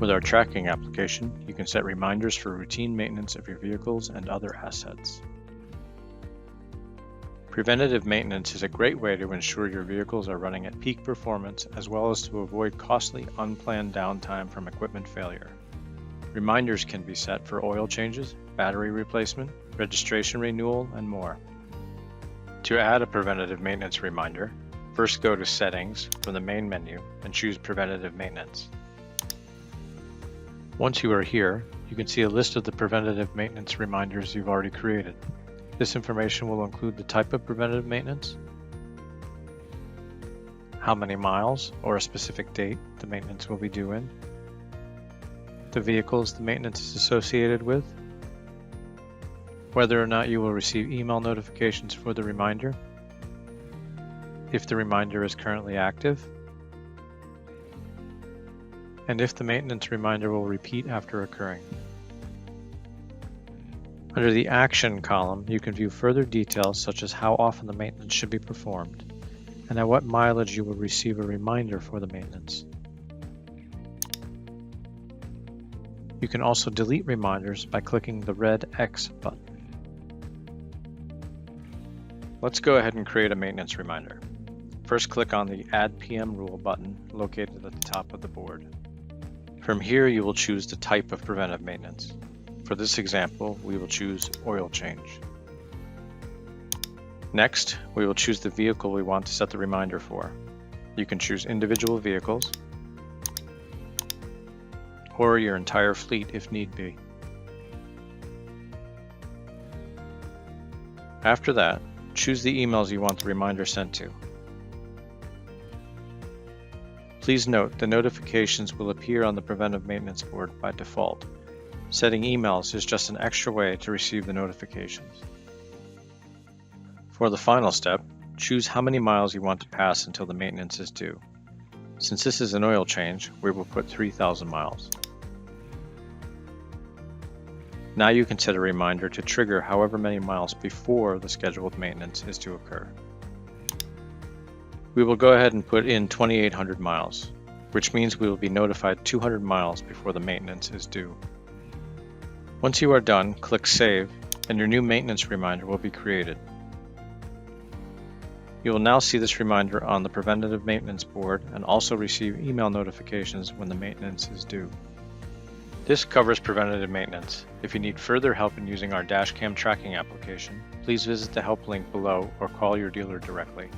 With our tracking application, you can set reminders for routine maintenance of your vehicles and other assets. Preventative maintenance is a great way to ensure your vehicles are running at peak performance, as well as to avoid costly, unplanned downtime from equipment failure. Reminders can be set for oil changes, battery replacement, registration renewal, and more. To add a preventative maintenance reminder, first go to Settings from the main menu and choose Preventative Maintenance. Once you are here, you can see a list of the preventative maintenance reminders you've already created. This information will include the type of preventative maintenance, how many miles or a specific date the maintenance will be due in, the vehicles the maintenance is associated with, whether or not you will receive email notifications for the reminder, if the reminder is currently active, and if the maintenance reminder will repeat after occurring. Under the Action column, you can view further details such as how often the maintenance should be performed, and at what mileage you will receive a reminder for the maintenance. You can also delete reminders by clicking the red X button. Let's go ahead and create a maintenance reminder. First, click on the Add PM Rule button located at the top of the board. From here, you will choose the type of preventive maintenance. For this example, we will choose oil change. Next, we will choose the vehicle we want to set the reminder for. You can choose individual vehicles or your entire fleet if need be. After that, choose the emails you want the reminder sent to. Please note the notifications will appear on the preventive maintenance board by default. Setting emails is just an extra way to receive the notifications. For the final step, choose how many miles you want to pass until the maintenance is due. Since this is an oil change, we will put 3,000 miles. Now you can set a reminder to trigger however many miles before the scheduled maintenance is to occur. We will go ahead and put in 2,800 miles, which means we will be notified 200 miles before the maintenance is due. Once you are done, click Save, and your new maintenance reminder will be created. You will now see this reminder on the preventative maintenance board and also receive email notifications when the maintenance is due. This covers preventative maintenance. If you need further help in using our dashcam tracking application, please visit the help link below or call your dealer directly.